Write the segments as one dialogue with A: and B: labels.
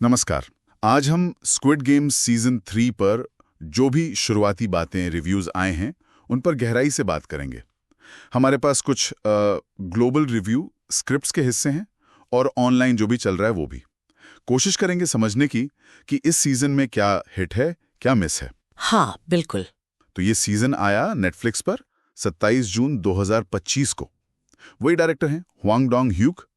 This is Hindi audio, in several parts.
A: नमस्कार। आज हम स्क्विड गेम सीजन 3 पर जो भी शुरुआती बातें रिव्यूज आए हैं उन पर गहराई से बात करेंगे। हमारे पास कुछ ग्लोबल रिव्यू स्क्रिप्ट्स के हिस्से हैं और ऑनलाइन जो भी चल रहा है वो भी। कोशिश करेंगे समझने की कि इस सीजन में क्या हिट है, क्या मिस है।
B: हाँ, बिल्कुल।
A: तो ये सीजन आया नेटफ्लिक्स पर 27 जून 2025 को। वही डायरेक्टर हैं हुआंग डोंग ह्यूक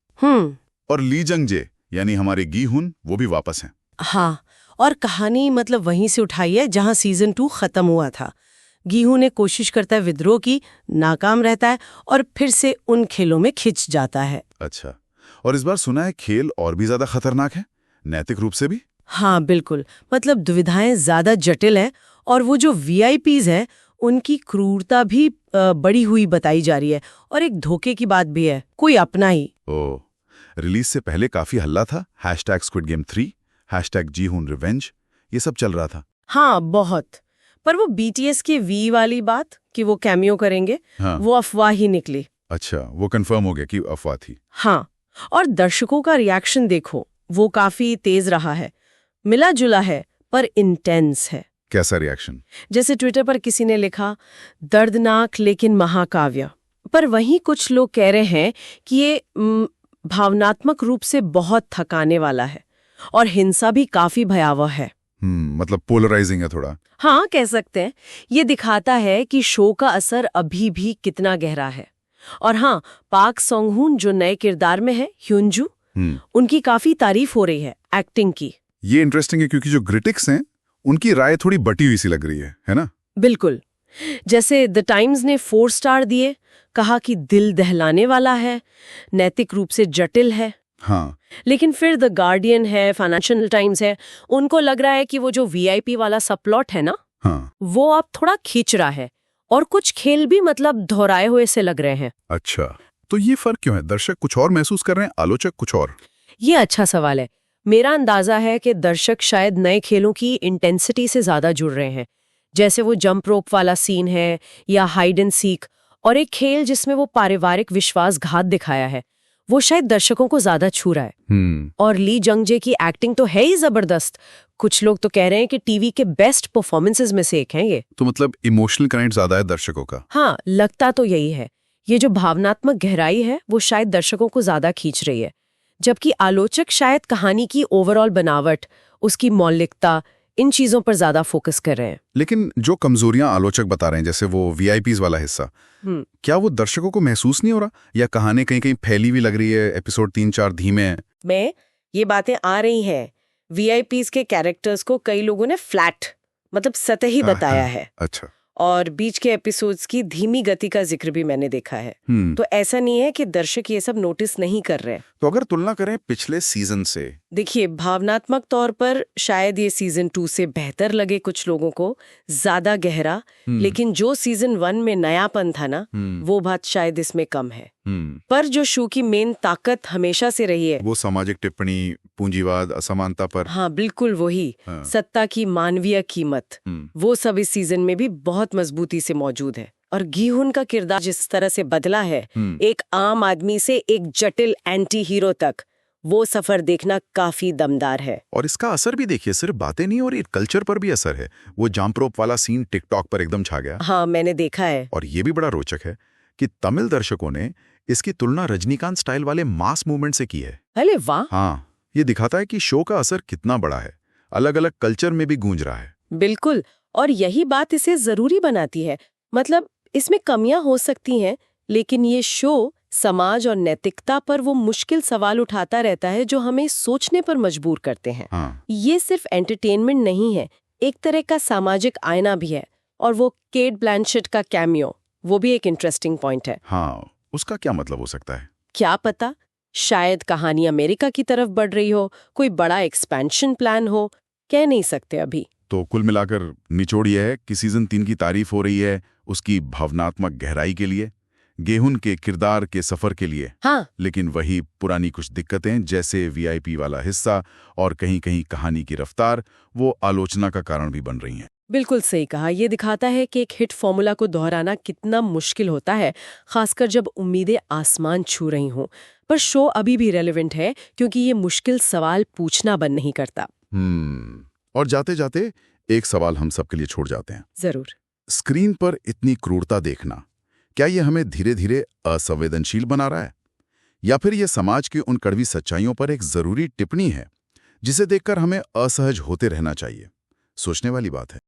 A: और ली जंग जे यानी हमारे गी हुन, वो भी वापस हैं।
B: हाँ, और कहानी मतलब वहीं से उठाई है जहां सीजन 2 खत्म हुआ था। गीहू ने कोशिश करता है विद्रोह की, नाकाम रहता है और फिर से उन खेलों में खिंच जाता है।
A: अच्छा, और इस बार सुना है खेल और भी ज्यादा खतरनाक है, नैतिक रूप से भी।
B: हाँ, बिल्कुल। मतलब दुविधाएं ज्यादा जटिल हैं और वो जो वीआईपीज हैं उनकी क्रूरता भी बड़ी हुई बताई जा रही है। और एक धोखे की बात भी है, कोई अपना ही।
A: ओह, रिलीज से पहले काफी हल्ला था, #SquidGame3, #JiHoonRevenge, ये सब चल रहा था।
B: हाँ, बहुत। पर वो बीटीएस की वी वाली बात कि वो कैमियो करेंगे,
A: हाँ।
B: वो अफवाह ही निकली।
A: अच्छा, वो कंफर्म हो गया कि अफवाह थी।
B: हाँ, और दर्शकों का रिएक्शन देखो, वो काफी तेज रहा है, मिला जुला है पर इंटेंस है।
A: कैसा रिएक्शन?
B: जैसे ट्विटर पर किसी ने लिखा, दर्दनाक लेकिन महाकाव्य। पर वहीं कुछ लोग कह रहे हैं कि ये भावनात्मक रूप से बहुत थकाने वाला है और हिंसा भी काफी भयावह है।
A: मतलब पोलराइजिंग है थोड़ा।
B: हाँ, कह सकते हैं। ये दिखाता है कि शो का असर अभी भी कितना गहरा है। और हाँ, पाक सॉन्ग-हुन जो नए किरदार में है, ह्यूनजू, उनकी काफी तारीफ हो रही है एक्टिंग की।
A: ये इंटरेस्टिंग है क्योंकि जो क्रिटिक्स हैं उनकी राय थोड़ी बटी हुई सी लग रही है ना?
B: बिल्कुल। जैसे द टाइम्स ने 4 स्टार दिए, कहा कि दिल दहलाने वाला है, नैतिक रूप से जटिल है।
A: हाँ।
B: लेकिन फिर द गार्डियन है, फाइनेंशियल टाइम्स है, उनको लग रहा है कि वो जो वीआईपी वाला सबप्लॉट है ना,
A: हाँ।
B: वो अब थोड़ा खींच रहा है और कुछ खेल भी मतलब दोहराए हुए से लग रहे हैं।
A: अच्छा, तो ये फर्क क्यों है? दर्शक कुछ और महसूस कर रहे हैं, आलोचक कुछ और।
B: ये अच्छा सवाल है। मेरा अंदाजा है कि दर्शक शायद नए खेलों की इंटेंसिटी से ज्यादा जुड़ रहे हैं, जैसे वो जंप रोप वाला सीन है या हाइड एंड सीक, और एक खेल जिसमें वो पारिवारिक विश्वासघात दिखाया है, वो शायद दर्शकों को ज्यादा छू रहा है। और ली जंगजे की एक्टिंग तो है ही जबरदस्त। कुछ लोग तो कह रहे हैं कि टीवी के बेस्ट परफॉर्मेंसेस में से एक हैं ये।
A: तो मतलब इमोशनल कनेक्ट ज्यादा है दर्शकों का।
B: हाँ, लगता तो यही है। ये जो भावनात्मक गहराई है वो शायद दर्शकों को ज्यादा खींच रही है, जबकि आलोचक शायद कहानी की ओवरऑल बनावट, उसकी मौलिकता, इन चीजों पर ज्यादा फोकस कर रहे हैं।
A: लेकिन जो कमजोरियां आलोचक बता रहे हैं, जैसे वो वीआईपीज वाला हिस्सा, क्या वो दर्शकों को महसूस नहीं हो रहा, या कहानी कहीं कहीं फैली हुई लग रही है, एपिसोड 3-4 धीमे हैं?
B: में ये बातें आ रही हैं। वीआईपीज के कैरेक्टर्स को कई लोगों ने फ्लैट मतलब सतही बताया है।
A: अच्छा।
B: और बीच के एपिसोड्स की धीमी गति का जिक्र भी मैंने देखा है। तो ऐसा नहीं है कि दर्शक ये सब नोटिस नहीं कर रहे।
A: तो अगर तुलना करें पिछले सीजन से,
B: देखिए, भावनात्मक तौर पर शायद ये सीजन 2 से बेहतर लगे कुछ लोगों को, ज्यादा गहरा। लेकिन जो सीजन 1 में नयापन था ना, वो बात शायद इसमें कम है। पर जो शो की मेन ताकत हमेशा से रही है,
A: वो सामाजिक टिप्पणी, पूंजीवाद, असमानता पर।
B: हाँ, बिल्कुल वही। सत्ता की मानवीय कीमत, वो सब इस सीजन में भी बहुत मजबूती से मौजूद है। और गीहुन का किरदार जिस तरह से बदला है, एक आम आदमी से एक जटिल एंटी हीरो तक, वो सफर देखना काफी दमदार है।
A: और इसका असर भी देखिए, सिर्फ बातें नहीं और कल्चर पर भी असर है। वो जंप रोप वाला सीन टिकटॉक पर एकदम छा गया।
B: हाँ, मैंने देखा है।
A: और ये भी बड़ा रोचक है कि तमिल दर्शकों ने इसकी तुलना रजनीकांत स्टाइल वाले मास मूवमेंट से की है।
B: अरे वाह!
A: हाँ, ये दिखाता है कि शो का असर कितना बड़ा है, अलग अलग कल्चर में भी गूंज रहा है।
B: बिल्कुल, और यही बात इसे जरूरी बनाती है। मतलब इसमें कमियां हो सकती हैं, लेकिन ये शो समाज और नैतिकता पर वो मुश्किल सवाल उठाता रहता है जो हमें सोचने पर मजबूर करते हैं।
A: हाँ।
B: ये सिर्फ एंटरटेनमेंट नहीं है, एक तरह का सामाजिक आईना भी है। और वो केट ब्लैंचेट का कैमियो, वो भी एक इंटरेस्टिंग पॉइंट है।
A: हाँ, उसका क्या मतलब हो सकता है?
B: क्या पता, शायद कहानी अमेरिका की तरफ बढ़ रही हो, कोई बड़ा एक्सपेंशन प्लान हो, कह नहीं सकते अभी।
A: तो कुल मिलाकर निचोड़ यह है कि सीजन 3 की तारीफ हो रही है उसकी भावनात्मक गहराई के लिए, गेहुन के किरदार के सफर के लिए।
B: हाँ,
A: लेकिन वही पुरानी कुछ दिक्कतें, जैसे वीआईपी वाला हिस्सा और कहीं कहीं कहानी की रफ्तार, वो आलोचना का कारण भी बन रही हैं।
B: बिल्कुल सही कहा। ये दिखाता है कि एक हिट फॉर्मूला को दोहराना कितना मुश्किल होता है, खासकर जब उम्मीदें आसमान छू रही हों। पर शो अभी भी रेलेवेंट है क्योंकि ये मुश्किल सवाल पूछना बंद नहीं करता।
A: और जाते जाते एक सवाल हम सबके लिए छोड़ जाते हैं।
B: जरूर।
A: स्क्रीन पर इतनी क्रूरता देखना, क्या ये हमें धीरे धीरे असंवेदनशील बना रहा है, या फिर ये समाज की उन कड़वी सच्चाइयों पर एक जरूरी टिप्पणी है जिसे देखकर हमें असहज होते रहना चाहिए? सोचने वाली बात है।